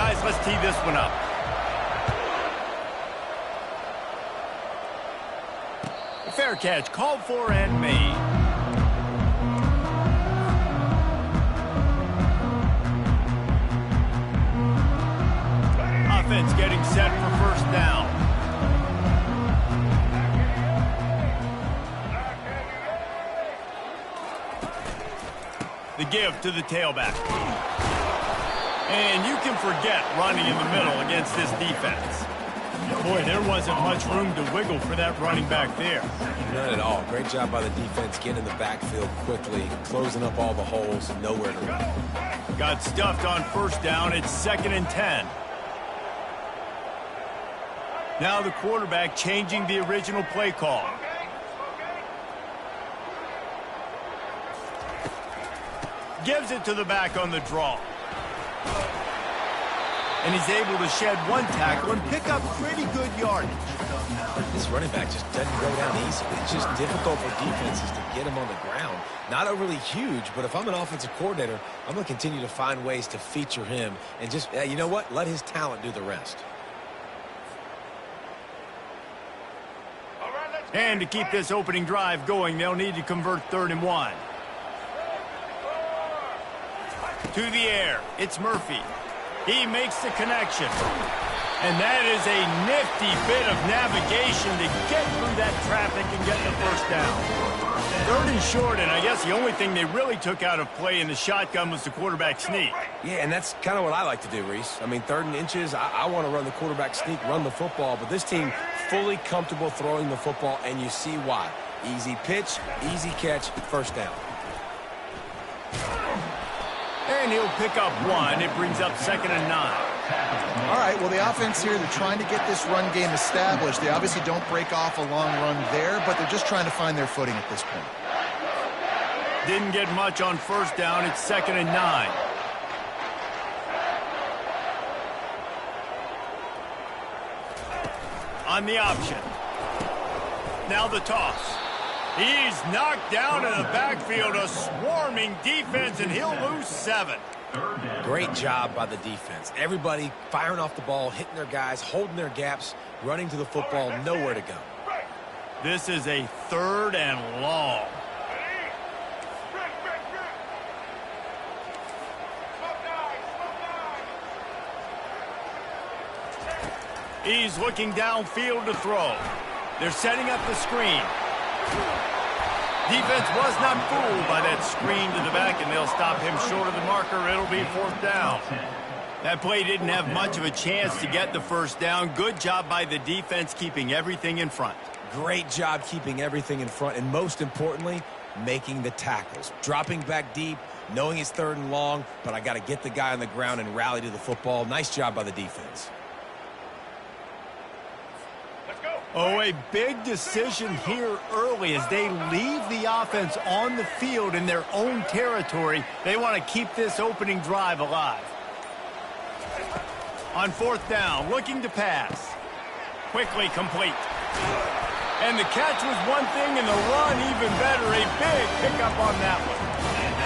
guys, let's tee this one up. Fair catch, called for and made. Offense getting set for first down. The give to the tailback. And you can forget running in the middle against this defense. Boy, there wasn't much room to wiggle for that running back there. None at all. Great job by the defense getting in the backfield quickly, closing up all the holes, and nowhere to run. Got stuffed on first down. It's 2nd and 10. Now the quarterback changing the original play call. Gives it to the back on the draw. And he's able to shed one tackle and pick up pretty good yardage. This running back just doesn't go down easily. It's just difficult for defenses to get him on the ground. Not overly huge, but if I'm an offensive coordinator, I'm going to continue to find ways to feature him and just, you know what, let his talent do the rest. And to keep this opening drive going, they'll need to convert 3rd and 1. To the air, it's Murphy. He makes the connection. And that is a nifty bit of navigation to get through that traffic and get the first down. 3rd and short, and I guess the only thing they really took out of play in the shotgun was the quarterback sneak. Yeah, and that's kind of what I like to do, Reese. I mean, 3rd and inches, I want to run the quarterback sneak, run the football, but this team fully comfortable throwing the football, and you see why. Easy pitch, easy catch, first down. And he'll pick up 1. It brings up 2nd and 9. All right, well, the offense here, they're trying to get this run game established. They obviously don't break off a long run there, but they're just trying to find their footing at this point. Didn't get much on first down. It's 2nd and 9. On the option. Now the toss. He's knocked down in the backfield, a swarming defense, and he'll lose 7. Great job by the defense. Everybody firing off the ball, hitting their guys, holding their gaps, running to the football, nowhere to go. This is a 3rd and long. He's looking downfield to throw. They're setting up the screen. Defense was not fooled by that screen to the back, and they'll stop him short of the marker. It'll be 4th down. That play didn't have much of a chance to get the first down. Good job by the defense keeping everything in front. Great job keeping everything in front, and most importantly, making the tackles. Dropping back deep, knowing it's 3rd and long, but I got to get the guy on the ground and rally to the football. Nice job by the defense. Oh, a big decision here early as they leave the offense on the field in their own territory. They want to keep this opening drive alive. On 4th down, looking to pass. Quickly complete. And the catch was one thing, and the run even better. A big pickup on that one.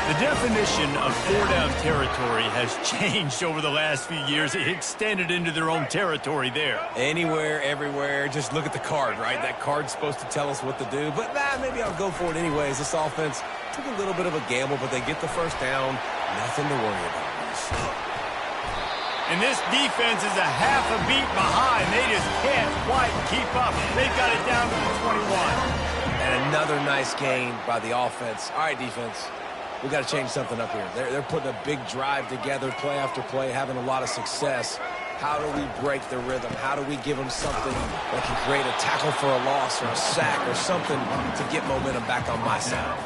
The definition of 4-down territory has changed over the last few years. It extended into their own territory there. Anywhere, everywhere. Just look at the card, right? That card's supposed to tell us what to do. But maybe I'll go for it anyways. This offense took a little bit of a gamble, but they get the first down. Nothing to worry about. And this defense is a half a beat behind. They just can't quite keep up. They've got it down to the 21. And another nice gain by the offense. All right, defense. We got to change something up here. They're putting a big drive together, play after play, having a lot of success. How do we break the rhythm? How do we give them something that can create a tackle for a loss or a sack or something to get momentum back on my side?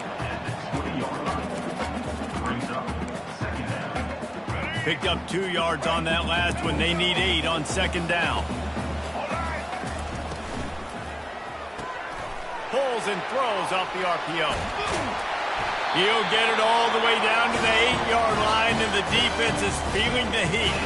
Picked up 2 yards on that last one. They need 8 on 2nd down. Pulls and throws off the RPO. He'll get it all the way down to the 8-yard line, and the defense is feeling the heat.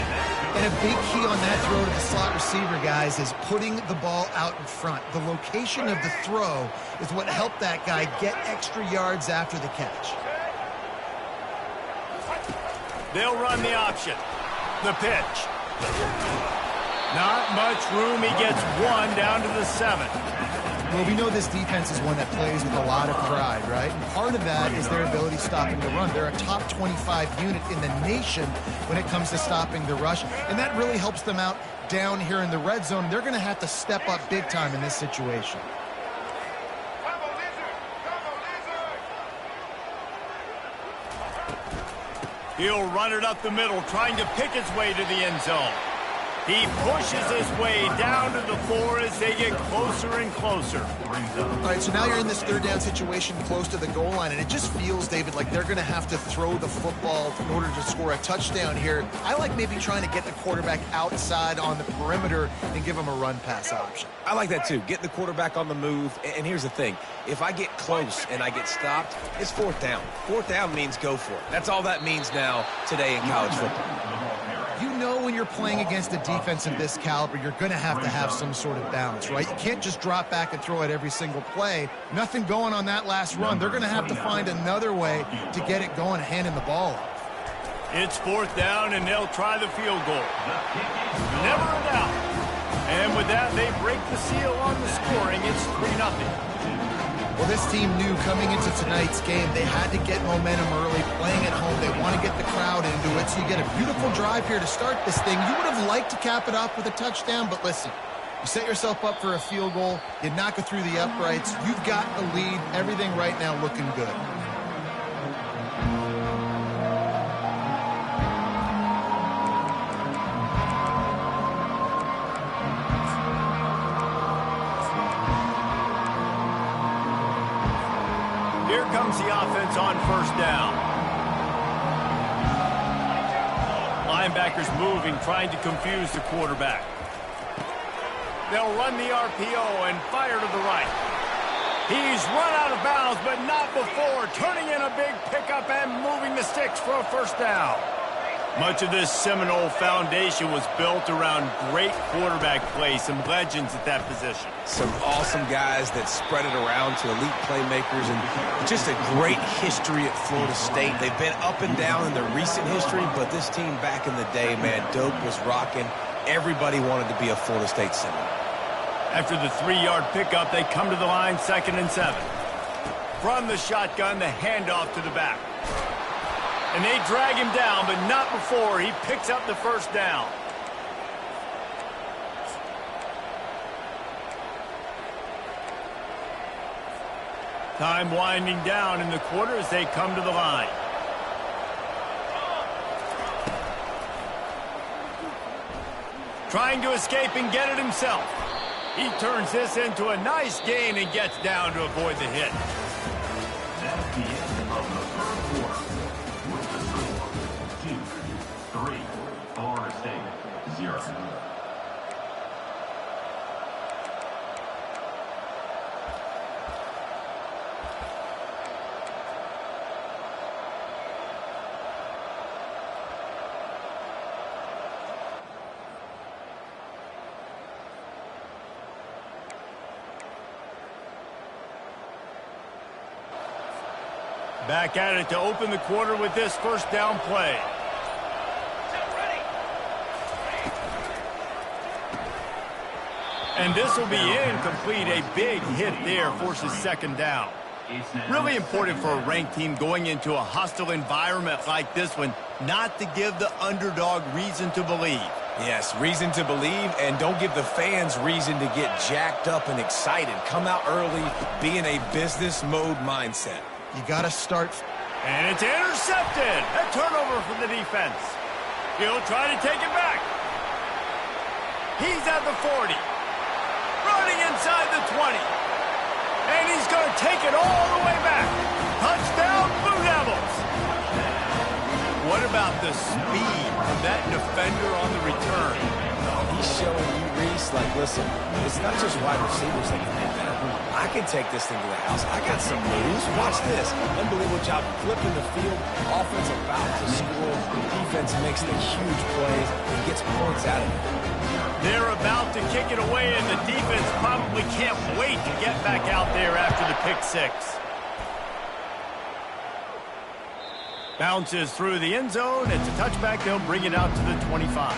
And a big key on that throw to the slot receiver, guys, is putting the ball out in front. The location of the throw is what helped that guy get extra yards after the catch. They'll run the option. The pitch. Not much room. He gets one down to the 7. Well, we know this defense is one that plays with a lot of pride, right? And part of that is their ability stopping the run. They're a top 25 unit in the nation when it comes to stopping the rush, and that really helps them out down here in the red zone. They're going to have to step up big time in this situation. He'll run it up the middle, trying to pick his way to the end zone. He pushes his way down to the 4 as they get closer and closer. All right, so now you're in this third down situation close to the goal line, and it just feels, David, like they're going to have to throw the football in order to score a touchdown here. I like maybe trying to get the quarterback outside on the perimeter and give him a run-pass option. I like that too, getting the quarterback on the move. And here's the thing, if I get close and I get stopped, it's 4th down. 4th down means go for it. That's all that means now today in college football. You know when you're playing against a defense of this caliber, you're going to have some sort of balance, right? You can't just drop back and throw it every single play. Nothing going on that last run. They're going to have to find another way to get it going, handing the ball off. It's 4th down, and they'll try the field goal. Never a doubt. And with that, they break the seal on the scoring. It's 3-0. Well, this team knew coming into tonight's game they had to get momentum early, playing at home. They want to get the crowd into it, so you get a beautiful drive here to start this thing. You would have liked to cap it off with a touchdown, but listen, you set yourself up for a field goal, you knock it through the uprights, you've got the lead, everything right now looking good. Here comes the offense on 1st down. Linebackers moving, trying to confuse the quarterback. They'll run the RPO and fire to the right. He's run out of bounds, but not before turning in a big pickup and moving the sticks for a 1st down. Much of this Seminole foundation was built around great quarterback play, some legends at that position. Some awesome guys that spread it around to elite playmakers, and just a great history at Florida State. They've been up and down in their recent history, but this team back in the day, man, Doak was rocking. Everybody wanted to be a Florida State Seminole. After the 3-yard pickup, they come to the line, 2nd and 7. From the shotgun, the handoff to the back. And they drag him down, but not before he picks up the 1st down. Time winding down in the quarter as they come to the line. Trying to escape and get it himself. He turns this into a nice gain and gets down to avoid the hit. That's the end of the 3rd quarter. With the score, Duke 3, Florida State 0. Back at it to open the quarter with this 1st down play. And this will be incomplete. A big hit there forces 2nd down. Really important for a ranked team going into a hostile environment like this one, not to give the underdog reason to believe. Yes, reason to believe, and don't give the fans reason to get jacked up and excited. Come out early, be in a business mode mindset. You got to start. And it's intercepted. A turnover for the defense. He'll try to take it back. He's at the 40. Running inside the 20. And he's going to take it all the way back. Touchdown, Blue Devils. What about the speed of that defender on the return? He's showing you, Reese, like, listen, it's not just wide receivers that can do that. I can take this thing to the house. I got some moves. Watch this. Unbelievable job flipping the field. Offense about to score. Defense makes the huge plays and gets points out of it. They're about to kick it away, and the defense probably can't wait to get back out there after the pick 6. Bounces through the end zone. It's a touchback. They'll bring it out to the 25.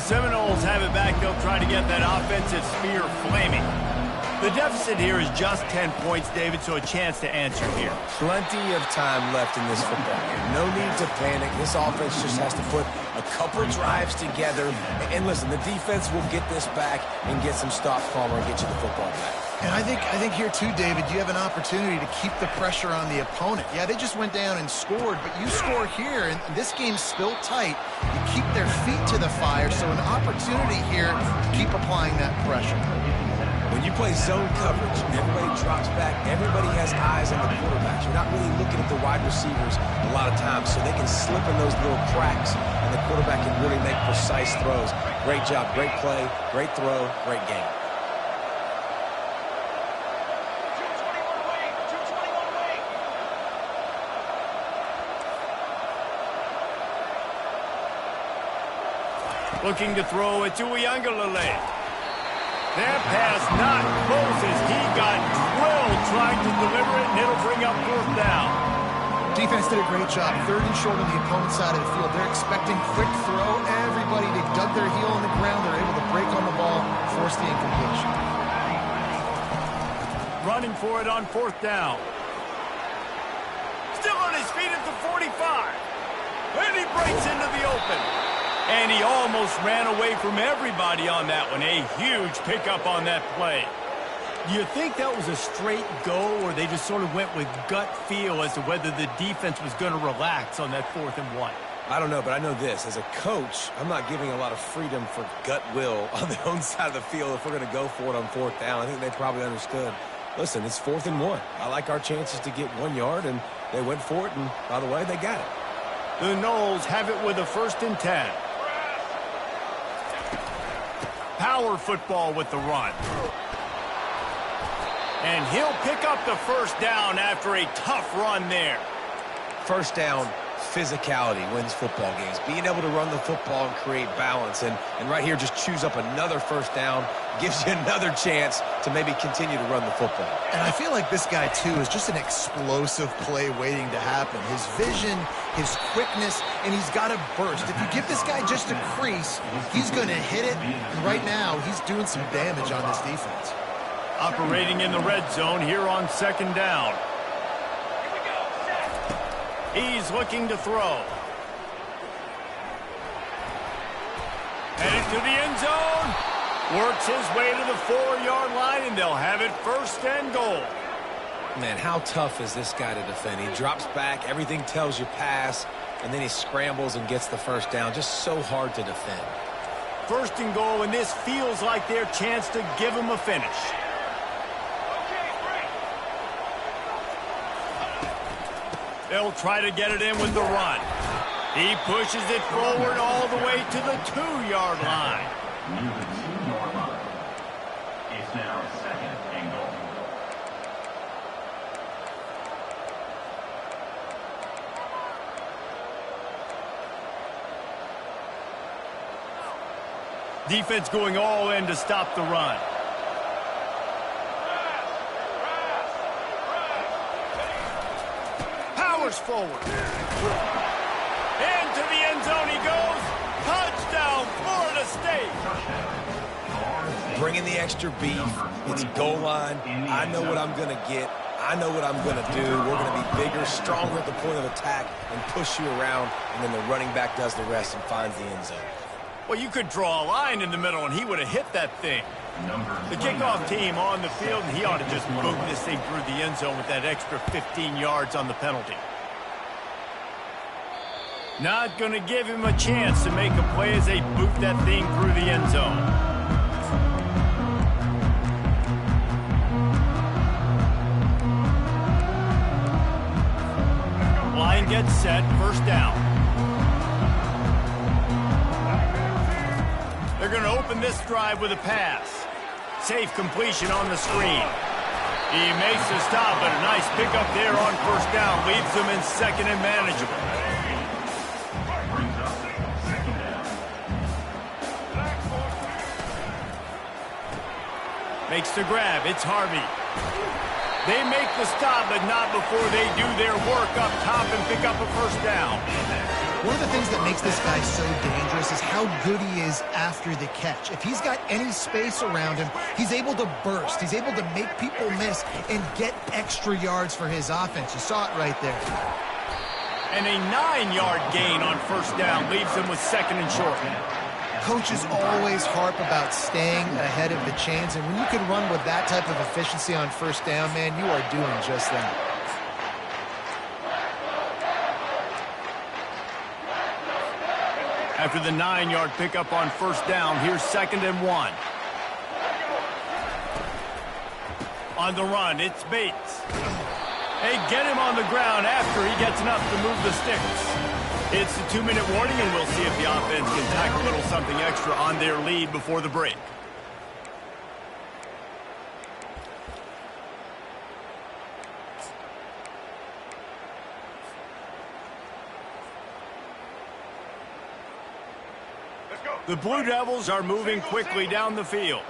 Seminoles have it back. They'll try to get that offensive spear flaming. The deficit here is just 10 points, David, so a chance to answer here. Plenty of time left in this football game. No need to panic. This offense just has to put a couple drives together. And listen, the defense will get this back and get some stops, Palmer, and get you the football back. And I think here too, David, you have an opportunity to keep the pressure on the opponent. Yeah, they just went down and scored, but you score here, and this game's still tight. You keep their feet to the fire, so an opportunity here to keep applying that pressure. When you play zone coverage, everybody drops back. Everybody has eyes on the quarterbacks. You're not really looking at the wide receivers a lot of times, so they can slip in those little cracks, and the quarterback can really make precise throws. Great job, great play, great throw, great game. Looking to throw it to Uiagalelei. That pass not close as he got drilled trying to deliver it, and it'll bring up 4th down. Defense did a great job. 3rd and short on the opponent's side of the field. They're expecting quick throw. Everybody, they dug their heel in the ground. They're able to break on the ball, force the incompletion. Running for it on 4th down. Still on his feet at the 45. And he breaks into the open. And he almost ran away from everybody on that one. A huge pickup on that play. Do you think that was a straight go, or they just sort of went with gut feel as to whether the defense was going to relax on that 4th and 1? I don't know, but I know this. As a coach, I'm not giving a lot of freedom for gut will on their own side of the field if we're going to go for it on 4th down. I think they probably understood. Listen, it's 4th and 1. I like our chances to get 1 yard, and they went for it, and by the way, they got it. The Noles have it with a 1st and 10. Power football with the run. And he'll pick up the 1st down after a tough run there. 1st down, physicality wins football games. Being able to run the football and create balance. And right here, just choose up another 1st down. Gives you another chance to maybe continue to run the football. And I feel like this guy, too, is just an explosive play waiting to happen. His vision, his quickness, and he's got a burst. If you give this guy just a crease, he's going to hit it. And right now, he's doing some damage on this defense. Operating in the red zone here on 2nd down. He's looking to throw. Headed to the end zone. Works his way to the 4-yard line, and they'll have it 1st and goal. Man, how tough is this guy to defend? He drops back, everything tells you pass, and then he scrambles and gets the 1st down. Just so hard to defend. 1st and goal, and this feels like their chance to give him a finish. They'll try to get it in with the run. He pushes it forward all the way to the 2-yard line. It's now 2nd and goal. Defense going all in to stop the run. Powers forward. Into the end zone he goes. Touchdown, Florida State. Bringing the extra beef. It's goal line. I know what I'm going to get. I know what I'm going to do. We're going to be bigger, stronger at the point of attack and push you around, and then the running back does the rest and finds the end zone. Well, you could draw a line in the middle, and he would have hit that thing. The kickoff team on the field, and he ought to just boot this thing through the end zone with that extra 15 yards on the penalty. Not going to give him a chance to make a play as they boot that thing through the end zone. Line gets set, 1st down. They're going to open this drive with a pass. Safe completion on the screen. He makes the stop, but a nice pickup there on 1st down. Leaves them in 2nd and manageable. Makes the grab. It's Harvey. They make the stop, but not before they do their work up top and pick up a first down. One of the things that makes this guy so dangerous is how good he is after the catch. If he's got any space around him, he's able to burst. He's able to make people miss and get extra yards for his offense. You saw it right there. And a 9-yard gain on first down leaves them with second and short. Coaches always harp about staying ahead of the chains, and when you can run with that type of efficiency on first down, man, you are doing just that. After the 9-yard pickup on first down, here's second and 1. On the run, it's Bates. They get him on the ground after he gets enough to move the sticks. It's a 2-minute warning, and we'll see if the offense can tack a little something extra on their lead before the break. The Blue Devils are moving quickly down the field.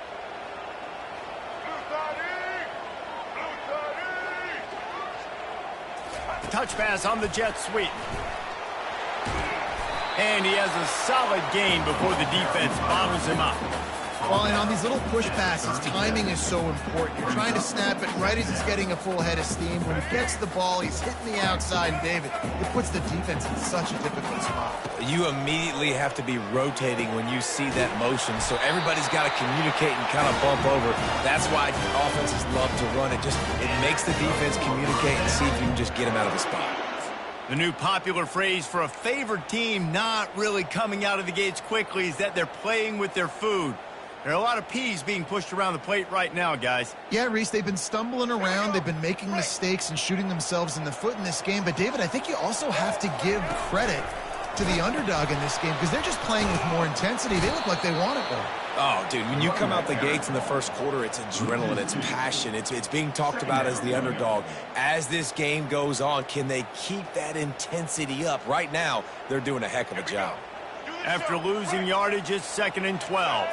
Touch pass on the jet sweep. And he has a solid gain before the defense bottles him up. Well, and on these little push passes, timing is so important. You're trying to snap it right as he's getting a full head of steam. When he gets the ball, he's hitting the outside, and David, it puts the defense in such a difficult spot. You immediately have to be rotating when you see that motion, so everybody's got to communicate and kind of bump over. That's why offenses love to run it. It makes the defense communicate and see if you can just get him out of the spot. The new popular phrase for a favored team not really coming out of the gates quickly is that they're playing with their food. There are a lot of peas being pushed around the plate right now, guys. Yeah, Reese, they've been stumbling around. They've been making mistakes and shooting themselves in the foot in this game. But, David, I think you also have to give credit to the underdog in this game because they're just playing with more intensity. They look like they want it more. Oh, dude, when you come out the gates in the first quarter, it's adrenaline, it's passion, it's being talked about as the underdog. As this game goes on, can they keep that intensity up? Right now, they're doing a heck of a job. After losing yardage, it's second and 12.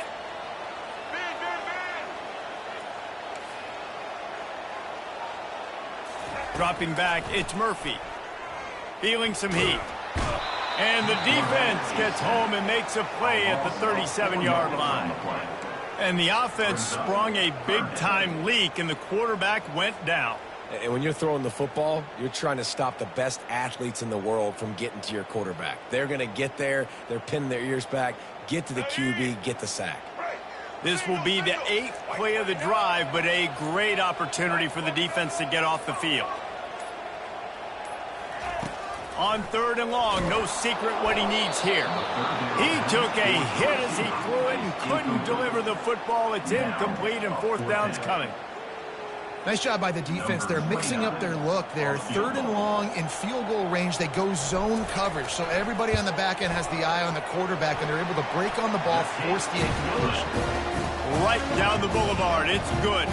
Dropping back, it's Murphy. Feeling some heat. And the defense gets home and makes a play at the 37-yard line. And the offense sprung a big-time leak, and the quarterback went down. And when you're throwing the football, you're trying to stop the best athletes in the world from getting to your quarterback. They're going to get there. They're pinning their ears back, get to the QB, get the sack. This will be the 8th play of the drive, but a great opportunity for the defense to get off the field. On third and long, no secret what he needs here. He took a hit as he threw it and couldn't deliver the football. It's incomplete, and fourth down's coming. Nice job by the defense. They're mixing up their look there. Third and long in field goal range. They go zone coverage. So everybody on the back end has the eye on the quarterback, and they're able to break on the ball, force the incompletion. Right down the boulevard. It's good.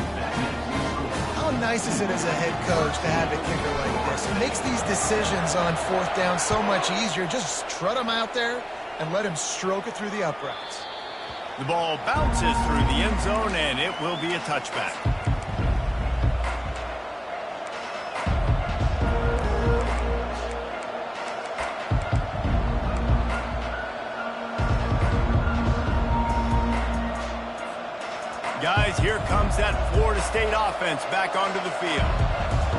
How nice is it as a head coach to have a kicker like this? It makes these decisions on fourth down so much easier. Just trot him out there and let him stroke it through the uprights. The ball bounces through the end zone, and it will be a touchback. Guys, here comes that Florida State offense back onto the field.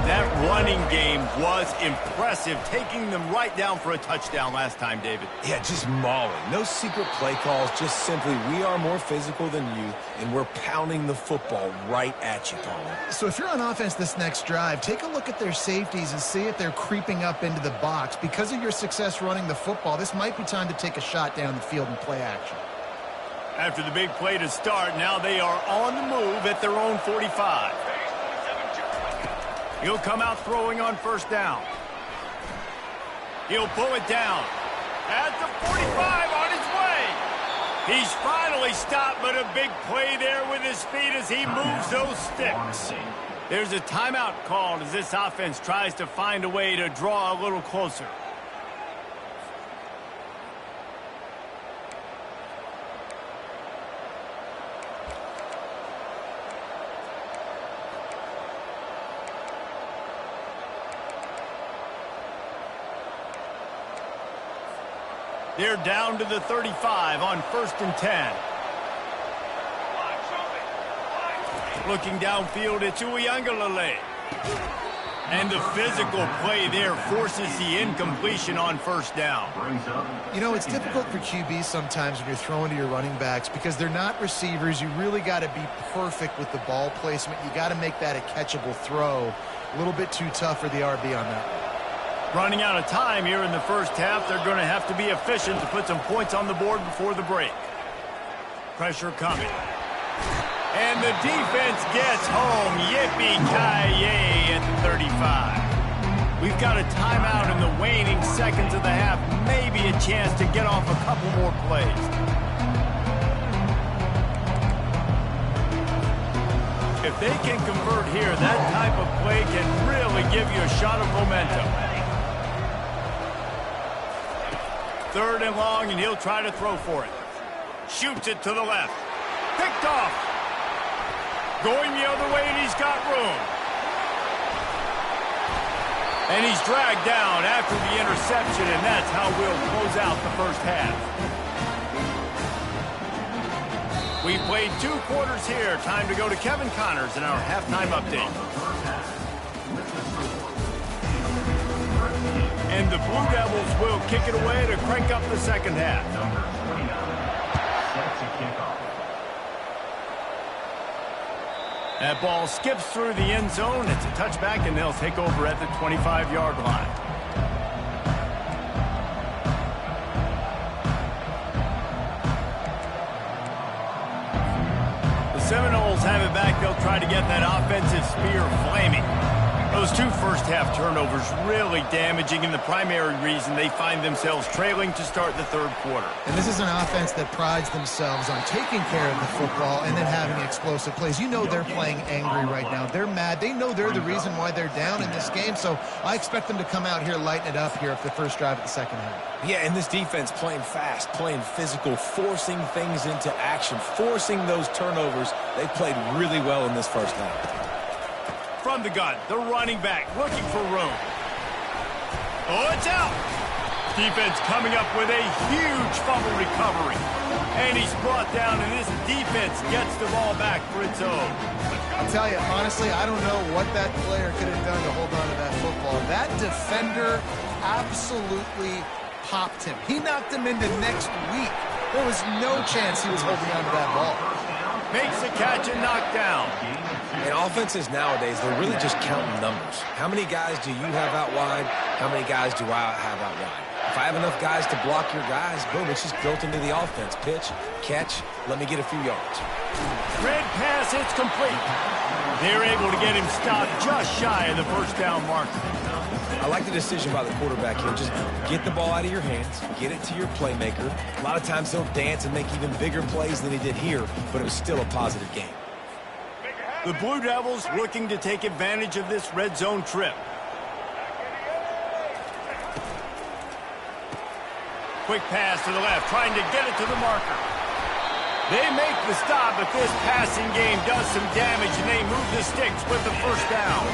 That running game was impressive, taking them right down for a touchdown last time, David. Yeah, just mauling. No secret play calls, just simply we are more physical than you, and we're pounding the football right at you, Paul. So if you're on offense this next drive, take a look at their safeties and see if they're creeping up into the box. Because of your success running the football, this might be time to take a shot down the field and play action. After the big play to start, now they are on the move at their own 45. He'll come out throwing on first down. He'll pull it down. At the 45 on his way. He's finally stopped, but a big play there with his feet as he moves those sticks. There's a timeout called as this offense tries to find a way to draw a little closer. They're down to the 35 on 1st and 10. Looking downfield, it's Uiagalelei. And the physical play there forces the incompletion on 1st down. You know, it's difficult for QBs sometimes when you're throwing to your running backs because they're not receivers. You really got to be perfect with the ball placement. You got to make that a catchable throw. A little bit too tough for the RB on that. Running out of time here in the 1st half, they're going to have to be efficient to put some points on the board before the break. Pressure coming. And the defense gets home. Yippee-ki-yay at the 35. We've got a timeout in the waning seconds of the half. Maybe a chance to get off a couple more plays. If they can convert here, that type of play can really give you a shot of momentum. 3rd and long, and he'll try to throw for it. Shoots it to the left. Picked off. Going the other way, and he's got room. And he's dragged down after the interception, and that's how we'll close out the 1st half. We played 2 quarters here. Time to go to Kevin Connors in our halftime update. And the Blue Devils will kick it away to crank up the 2nd half. Number 29 set to kick off. That ball skips through the end zone. It's a touchback, and they'll take over at the 25-yard line. The Seminoles have it back. They'll try to get that offensive spear flaming. Those 2 first-half turnovers really damaging, and the primary reason they find themselves trailing to start the 3rd quarter. And this is an offense that prides themselves on taking care of the football and then having explosive plays. You know they're playing angry right now. They're mad. They know they're the reason why they're down in this game, so I expect them to come out here, lighten it up here for the 1st drive of the 2nd half. Yeah, and this defense playing fast, playing physical, forcing things into action, forcing those turnovers. They played really well in this 1st half. From the gun, the running back looking for room. Oh, it's out. Defense coming up with a huge fumble recovery. And he's brought down, and this defense gets the ball back for its own. I'll tell you, honestly, I don't know what that player could have done to hold on to that football. That defender absolutely popped him. He knocked him into next week. There was no chance he was holding on to that ball. Makes the catch and knocked down. And offenses nowadays, they're really just counting numbers. How many guys do you have out wide? How many guys do I have out wide? If I have enough guys to block your guys, boom, it's just built into the offense. Pitch, catch, let me get a few yards. Red pass, it's complete. They're able to get him stopped just shy of the 1st down marker. I like the decision by the quarterback here. Just get the ball out of your hands, get it to your playmaker. A lot of times he'll dance and make even bigger plays than he did here, but it was still a positive game. The Blue Devils looking to take advantage of this red zone trip. Quick pass to the left, trying to get it to the marker. They make the stop, but this passing game does some damage, and they move the sticks with the 1st down.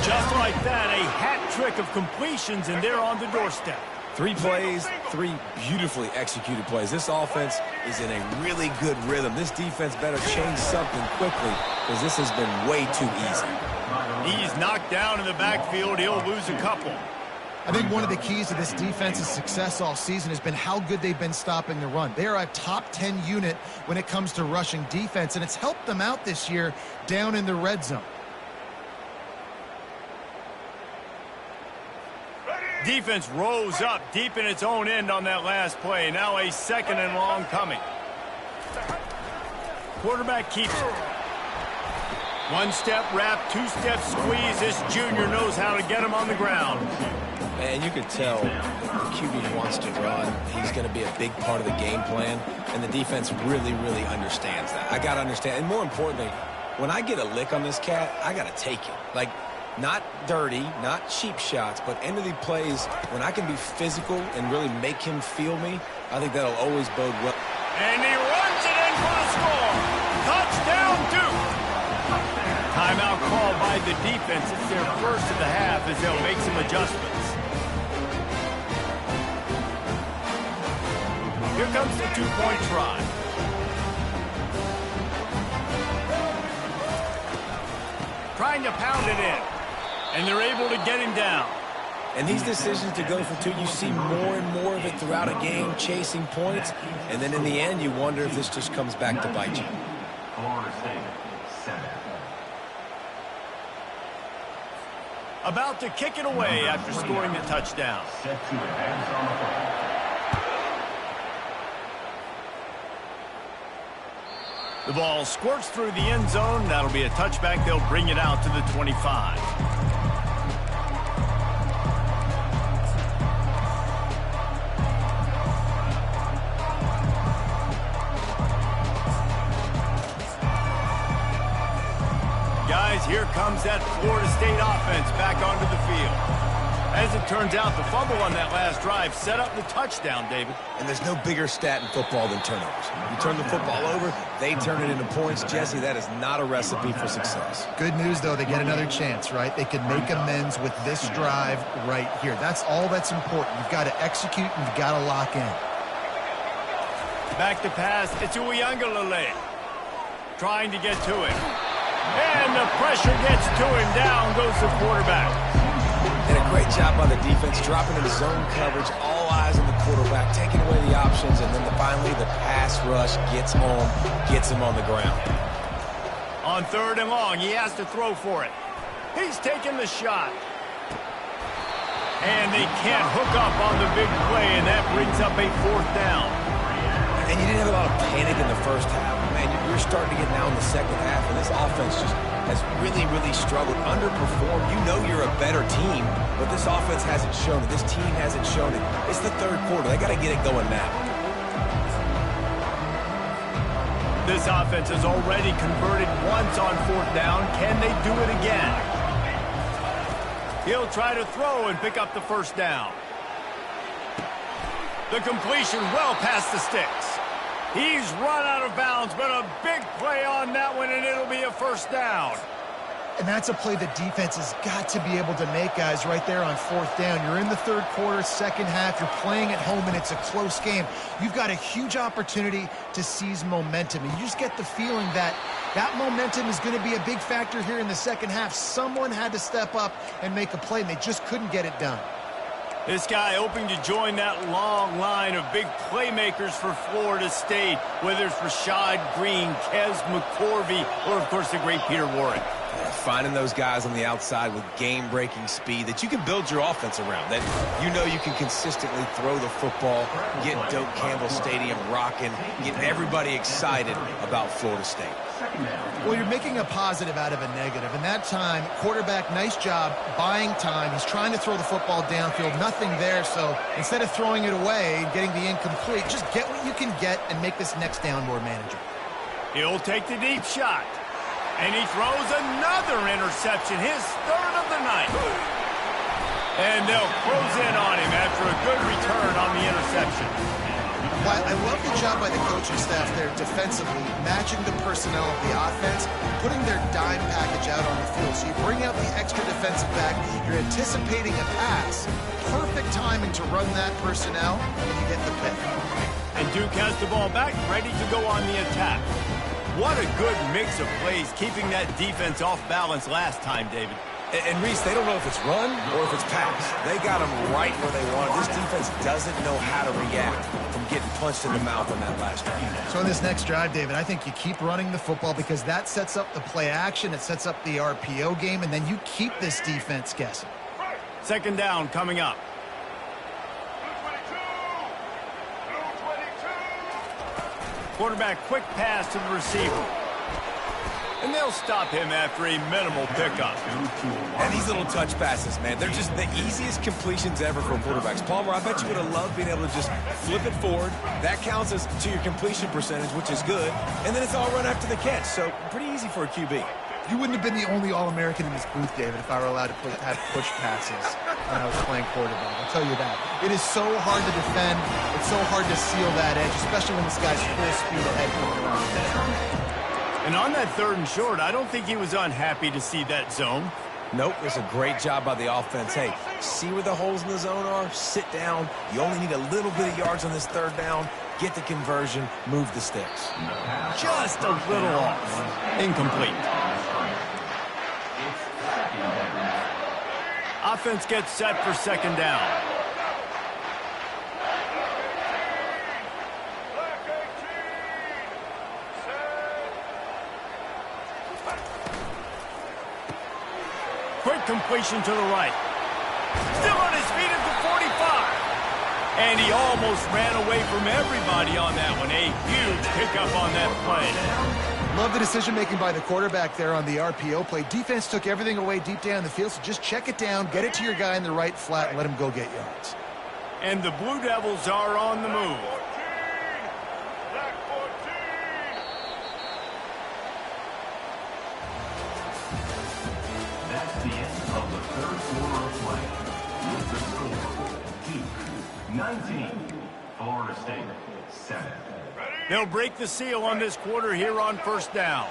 Just like that, a hat trick of completions, and they're on the doorstep. 3 plays, 3 beautifully executed plays. This offense is in a really good rhythm. This defense better change something quickly because this has been way too easy. He's knocked down in the backfield. He'll lose a couple. I think one of the keys to this defense's success all season has been how good they've been stopping the run. They are a top 10 unit when it comes to rushing defense, and it's helped them out this year down in the red zone. Defense rose up deep in its own end on that last play. Now a 2nd and long coming. Quarterback keeps it. 1-step wrap, 2-step squeeze. This junior knows how to get him on the ground. And you could tell the QB wants to run. He's going to be a big part of the game plan, and the defense really, really understands that. I got to understand, and more importantly, when I get a lick on this cat, I got to take it. Like, not dirty, not cheap shots, but end of the plays, when I can be physical and really make him feel me, I think that'll always bode well. And he runs it in for the score. Touchdown, Duke. Timeout called by the defense. It's their 1st of the half as they'll make some adjustments. Here comes the two-point try. Trying to pound it in. And they're able to get him down. And these decisions to go for two, you see more and more of it throughout a game, chasing points. And then in the end, you wonder if this just comes back to bite you. Florida State, 7. About to kick it away after scoring the touchdown. Set to advance on the play. The ball squirts through the end zone. That'll be a touchback. They'll bring it out to the 25. Guys, here comes that Florida State offense back onto the field. As it turns out, the fumble on that last drive set up the touchdown, David. And there's no bigger stat in football than turnovers. You turn the football over, they turn it into points. Jesse, that is not a recipe for success. Good news, though, they get another chance, right? They can make amends with this drive right here. That's all that's important. You've got to execute and you've got to lock in. Back to pass. It's Uyangalele. Trying to get to him. And the pressure gets to him. Down goes the quarterback. And a great job by the defense, dropping into zone coverage, all eyes on the quarterback, taking away the options, and then finally the pass rush gets home, gets him on the ground. On 3rd and long, he has to throw for it. He's taking the shot. And they can't hook up on the big play, and that brings up a 4th down. And you didn't have a lot of panic in the first half. Man, you're starting to get now in the second half, and this offense just has really, really struggled, underperformed. You know you're a better team, but this offense hasn't shown it. This team hasn't shown it. It's the 3rd quarter. They got to get it going now. This offense has already converted once on 4th down. Can they do it again? He'll try to throw and pick up the 1st down. The completion well past the sticks. He's run out of bounds, but a big play on that one, and it'll be a 1st down. And that's a play the defense has got to be able to make, guys, right there on 4th down. You're in the 3rd quarter, second half. You're playing at home, and it's a close game. You've got a huge opportunity to seize momentum. And you just get the feeling that that momentum is going to be a big factor here in the second half. Someone had to step up and make a play, and they just couldn't get it done. This guy hoping to join that long line of big playmakers for Florida State, whether it's Rashad Green, Kez McCorvey, or, of course, the great Peter Warrick. Finding those guys on the outside with game-breaking speed that you can build your offense around, that you know you can consistently throw the football, get Doak Campbell Stadium rocking, get everybody excited about Florida State. Well, you're making a positive out of a negative. And that time, quarterback, nice job buying time. He's trying to throw the football downfield. Nothing there. So instead of throwing it away and getting the incomplete, just get what you can get and make this next down more manageable. He'll take the deep shot. And he throws another interception, his 3rd of the night. And they'll close in on him after a good return on the interception. Well, I love the job by the coaching staff there defensively, matching the personnel of the offense, putting their dime package out on the field. So you bring out the extra defensive back, you're anticipating a pass. Perfect timing to run that personnel, and you get the pick. And Duke has the ball back, ready to go on the attack. What a good mix of plays, keeping that defense off balance last time, David. And Reese, they don't know if it's run or if it's pass. They got them right where they want it. This defense doesn't know how to react from getting punched in the mouth on that last drive. So in this next drive, David, I think you keep running the football because that sets up the play action, it sets up the RPO game, and then you keep this defense guessing. 2nd down coming up. Quarterback quick pass to the receiver. And they'll stop him after a minimal pickup. And these little touch passes, man, they're just the easiest completions ever for quarterbacks. Palmer, I bet you would have loved being able to just flip it forward. That counts as to your completion percentage, which is good. And then it's all run after the catch, so pretty easy for a QB. You wouldn't have been the only All-American in this booth, David, if I were allowed to have push passes when I was playing quarterback. I'll tell you that. It is so hard to defend. It's so hard to seal that edge, especially when this guy's full speed ahead coming around. And on that 3rd and short, I don't think he was unhappy to see that zone. Nope, it's a great job by the offense. Hey, see where the holes in the zone are? Sit down. You only need a little bit of yards on this third down. Get the conversion, move the sticks. Just a little off. Incomplete. Offense gets set for second down. Quick completion to the right. Still on his feet at the 45. And he almost ran away from everybody on that one. A huge pickup on that play. Love the decision-making by the quarterback there on the RPO play. Defense took everything away deep down the field, so just check it down, get it to your guy in the right flat, and let him go get yards. And the Blue Devils are on the move. That's the end of the third quarter of play. With the score, Duke 19, Florida State 7. They'll break the seal on this quarter here on first down.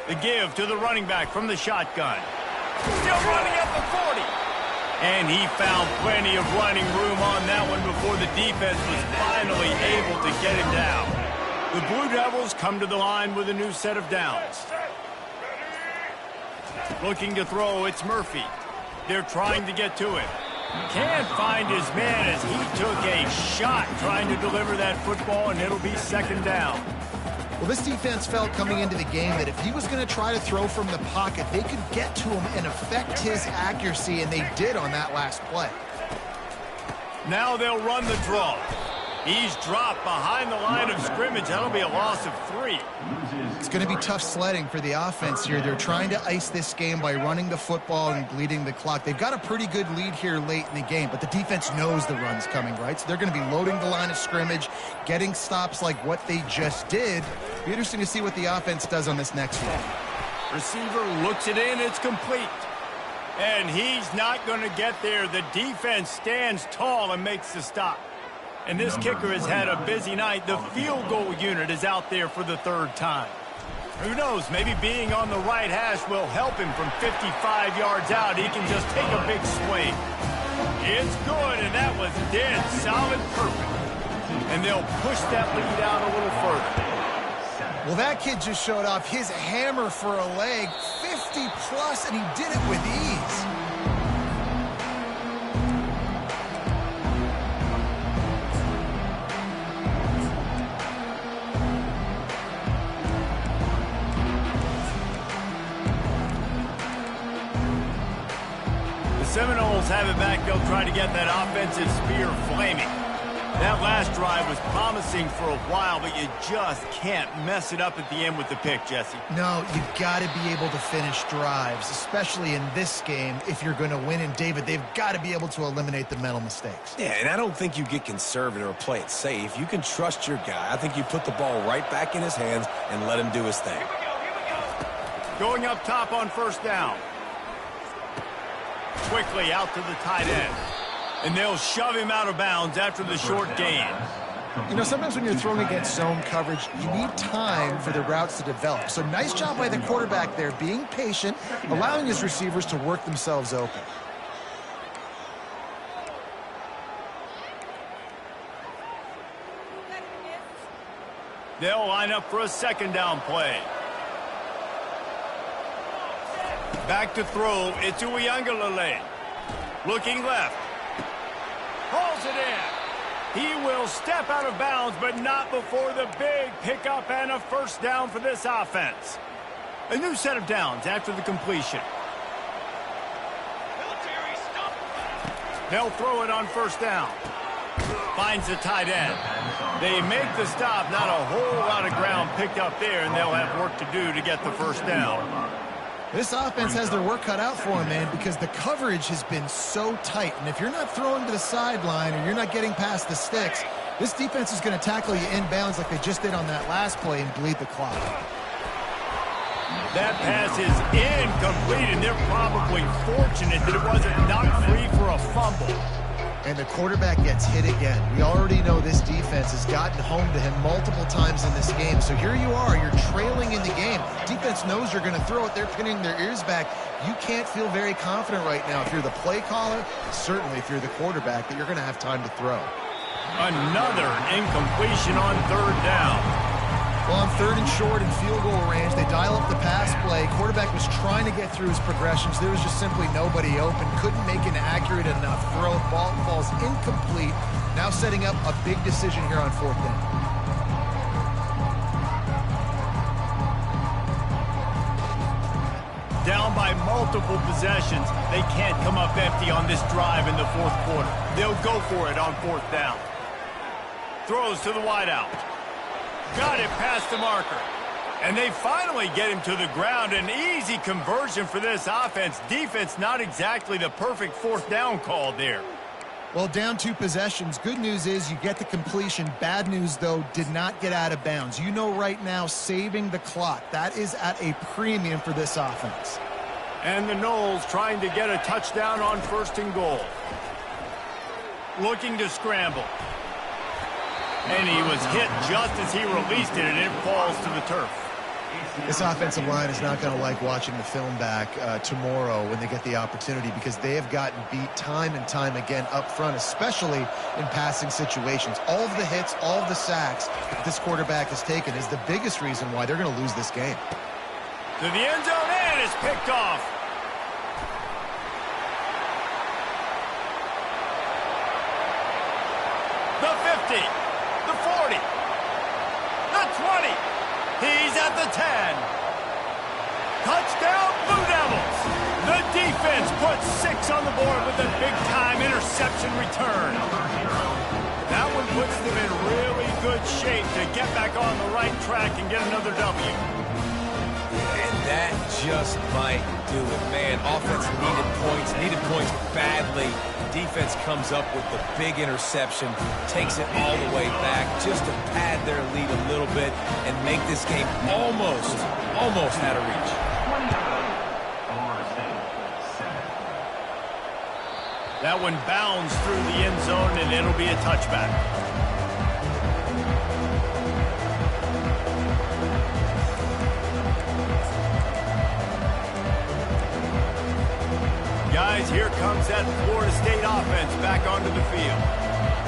The give to the running back from the shotgun. Still running at the 40. And he found plenty of running room on that one before the defense was finally able to get him down. The Blue Devils come to the line with a new set of downs. Looking to throw, it's Murphy. They're trying to get to it. Can't find his man as he took a shot trying to deliver that football, and it'll be second down. Well, this defense felt coming into the game that if he was going to try to throw from the pocket, they could get to him and affect his accuracy, and they did on that last play. Now they'll run the draw. He's dropped behind the line of scrimmage. That'll be a loss of 3. It's going to be tough sledding for the offense here. They're trying to ice this game by running the football and bleeding the clock. They've got a pretty good lead here late in the game, but the defense knows the run's coming, right? So they're going to be loading the line of scrimmage, getting stops like what they just did. Be interesting to see what the offense does on this next one. Receiver looks it in. It's complete. And he's not going to get there. The defense stands tall and makes the stop. And this kicker has had a busy night. The field goal unit is out there for the third time. Who knows, maybe being on the right hash will help him from 55 yards out. He can just take a big swing. It's good, and that was dead solid perfect. And they'll push that lead out a little further. Well, that kid just showed off his hammer for a leg, 50-plus, and he did it with ease. Seminoles have it back. They'll try to get that offensive spear flaming. That last drive was promising for a while, but you just can't mess it up at the end with the pick, Jesse. No, you've got to be able to finish drives, especially in this game. If you're going to win, and David, they've got to be able to eliminate the mental mistakes. Yeah, and I don't think you get conservative or play it safe. You can trust your guy. I think you put the ball right back in his hands and let him do his thing. Going up top on first down. Quickly out to the tight end. And they'll shove him out of bounds after the short gain. You know, sometimes when you're throwing against zone coverage, you need time for the routes to develop. So nice job by the quarterback there, being patient, allowing his receivers to work themselves open. They'll line up for a second down play. Back to throw. It's Uiagalelei. Looking left. Pulls it in. He will step out of bounds, but not before the big pickup and a first down for this offense. A new set of downs after the completion. They'll throw it on first down. Finds the tight end. They make the stop. Not a whole lot of ground picked up there, and they'll have work to do to get the first down. This offense has their work cut out for them, man, because the coverage has been so tight. And if you're not throwing to the sideline or you're not getting past the sticks, this defense is going to tackle you inbounds like they just did on that last play and bleed the clock. That pass is incomplete, and they're probably fortunate that it wasn't knocked free for a fumble. And the quarterback gets hit again. We already know this defense has gotten home to him multiple times in this game. So here you are, you're trailing in the game. Defense knows you're going to throw it. They're pinning their ears back. You can't feel very confident right now if you're the play caller, certainly if you're the quarterback, that you're going to have time to throw. Another incompletion on third down. Well, on third and short and field goal range, they dial up the pass play. Quarterback was trying to get through his progressions. There was just simply nobody open. Couldn't make an accurate enough throw. Ball falls incomplete. Now setting up a big decision here on fourth down. Down by multiple possessions. They can't come up empty on this drive in the fourth quarter. They'll go for it on fourth down. Throws to the wideout. Got it past the marker. And they finally get him to the ground. An easy conversion for this offense. Defense not exactly the perfect fourth down call there. Well, down 2 possessions. Good news is you get the completion. Bad news, though, did not get out of bounds. You know right now, saving the clock. That is at a premium for this offense. And the Noles trying to get a touchdown on first and goal. Looking to scramble. And he was hit just as he released it, and it falls to the turf. This offensive line is not going to like watching the film back tomorrow when they get the opportunity, because they have gotten beat time and time again up front, especially in passing situations. All of the hits, all of the sacks that this quarterback has taken is the biggest reason why they're going to lose this game. To the end zone, and it's picked off. The 50. The 40, the 20, he's at the 10. Touchdown, Blue Devils. The defense puts 6 on the board with a big-time interception return. That one puts them in really good shape to get back on the right track and get another W. And that just might do it. Man, offense needed points badly. Defense comes up with the big interception, takes it all the way back just to pad their lead a little bit and make this game almost out of reach. That one bounds through the end zone, and it'll be a touchback. Guys, here comes that Florida State offense back onto the field.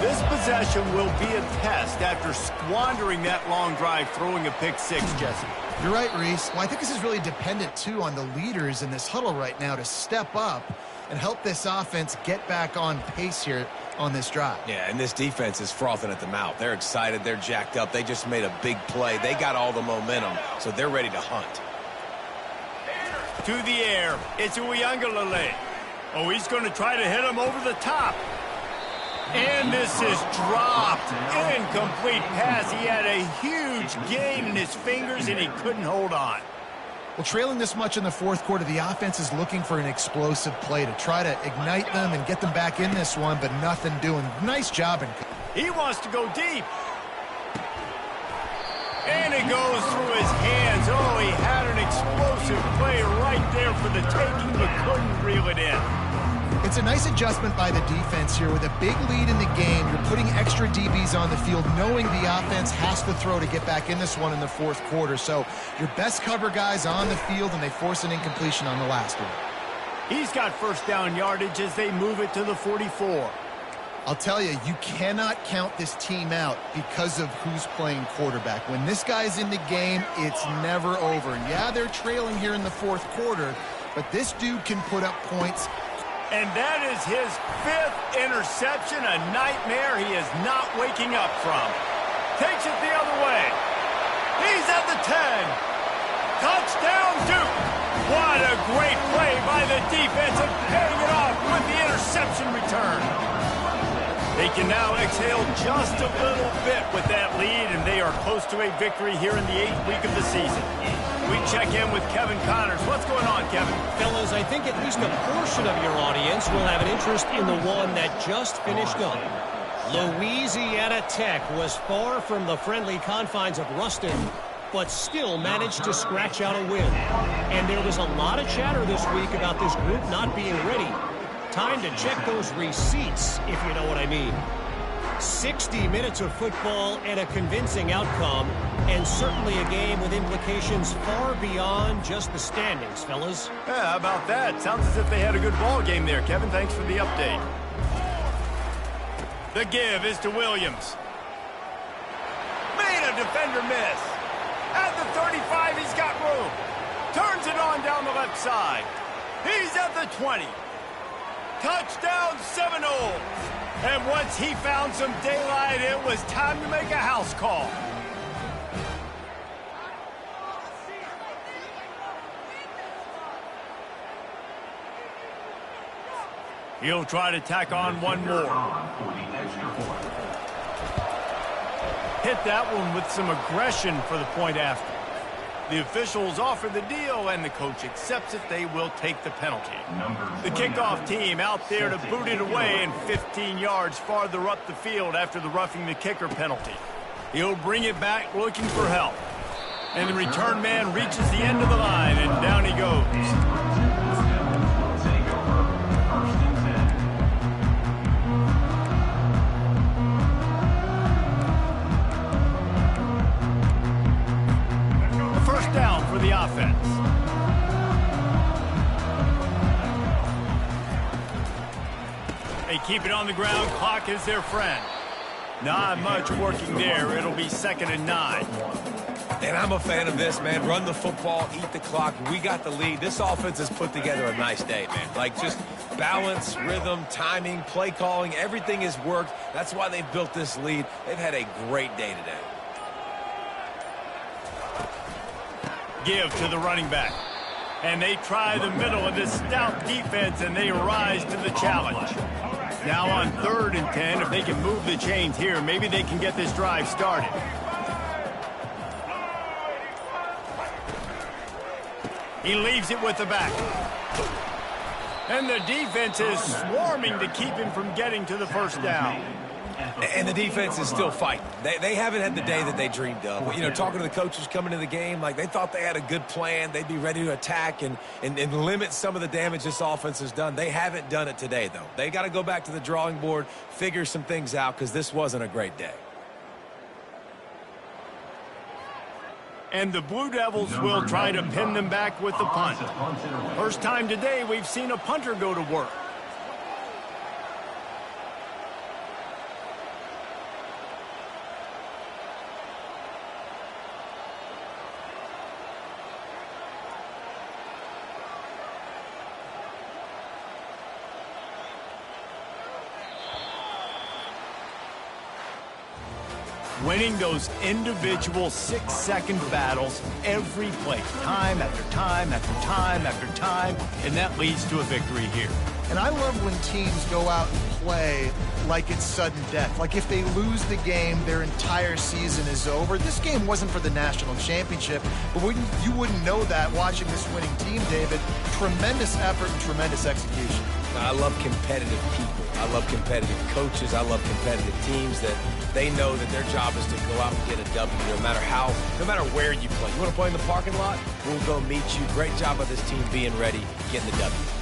This possession will be a test after squandering that long drive, throwing a pick 6, Jesse. You're right, Reese. Well, I think this is really dependent, too, on the leaders in this huddle right now to step up and help this offense get back on pace here on this drive. Yeah, and this defense is frothing at the mouth. They're excited. They're jacked up. They just made a big play. They got all the momentum, so they're ready to hunt. To the air. It's Uyangalele. Oh, he's going to try to hit him over the top. And this is dropped. Incomplete pass. He had a huge gain in his fingers, and he couldn't hold on. Well, trailing this much in the fourth quarter, the offense is looking for an explosive play to try to ignite them and get them back in this one, but nothing doing. Nice job. He wants to go deep. And it goes through his hands. Oh, he had an explosive play right there for the taking, but couldn't reel it in. It's a nice adjustment by the defense here. With a big lead in the game, you're putting extra DBs on the field, knowing the offense has to throw to get back in this one in the fourth quarter. So your best cover guys on the field, and they force an incompletion on the last one. He's got first down yardage as they move it to the 44. I'll tell you, you cannot count this team out because of who's playing quarterback. When this guy's in the game, it's never over. Yeah, they're trailing here in the fourth quarter, but this dude can put up points. And that is his 5th interception, a nightmare he is not waking up from. Takes it the other way. He's at the 10. Touchdown, Duke. What a great play by the defense, and paying it off with the interception return. They can now exhale just a little bit with that lead, and they are close to a victory here in the 8th week of the season. We check in with Kevin Connors. What's going on, Kevin? Fellas, I think at least a portion of your audience will have an interest in the one that just finished up. Louisiana Tech was far from the friendly confines of Ruston, but still managed to scratch out a win. And there was a lot of chatter this week about this group not being ready. Time to check those receipts, if you know what I mean. 60 minutes of football and a convincing outcome, and certainly a game with implications far beyond just the standings, fellas. Yeah, how about that? Sounds as if they had a good ball game there, Kevin. Thanks for the update. The give is to Williams. Made a defender miss. At the 35, he's got room. Turns it on down the left side. He's at the 20. Touchdown Seminoles. And once he found some daylight, it was time to make a house call. He'll try to tack on one more. Hit that one with some aggression for the point after. The officials offer the deal, and the coach accepts it. They will take the penalty. The kickoff team out there to boot it away and 15 yards farther up the field after the roughing the kicker penalty. He'll bring it back looking for help. And the return man reaches the end of the line, and down he goes. Down for the offense. They keep it on the ground. Clock is their friend. Not much working there. It'll be 2nd and 9. And I'm a fan of this, man. Run the football, eat the clock. We got the lead. This offense has put together a nice day, man. Like, just balance, rhythm, timing, play calling, everything has worked. That's why they've built this lead. They've had a great day today. Give to the running back. And they try the middle of this stout defense, and they rise to the challenge. Now on 3rd and 10, if they can move the chains here, maybe they can get this drive started. He leaves it with the back. And the defense is swarming to keep him from getting to the first down. And the defense is still fighting. They haven't had the day that they dreamed of. You know, talking to the coaches coming into the game, like they thought they had a good plan. They'd be ready to attack and limit some of the damage this offense has done. They haven't done it today, though. They got to go back to the drawing board, figure some things out, because this wasn't a great day. And the Blue Devils will try to pin them back with the punt. First time today we've seen a punter go to work. Winning those individual 6-second battles every play, time after time after time after time, and that leads to a victory here. And I love when teams go out and play like it's sudden death. Like if they lose the game, their entire season is over. This game wasn't for the national championship, but you wouldn't know that watching this winning team, David. Tremendous effort and tremendous execution. I love competitive people. I love competitive coaches. I love competitive teams that they know that their job is to go out and get a W no matter where you play. You want to play in the parking lot? We'll go meet you. Great job of this team being ready, getting the W.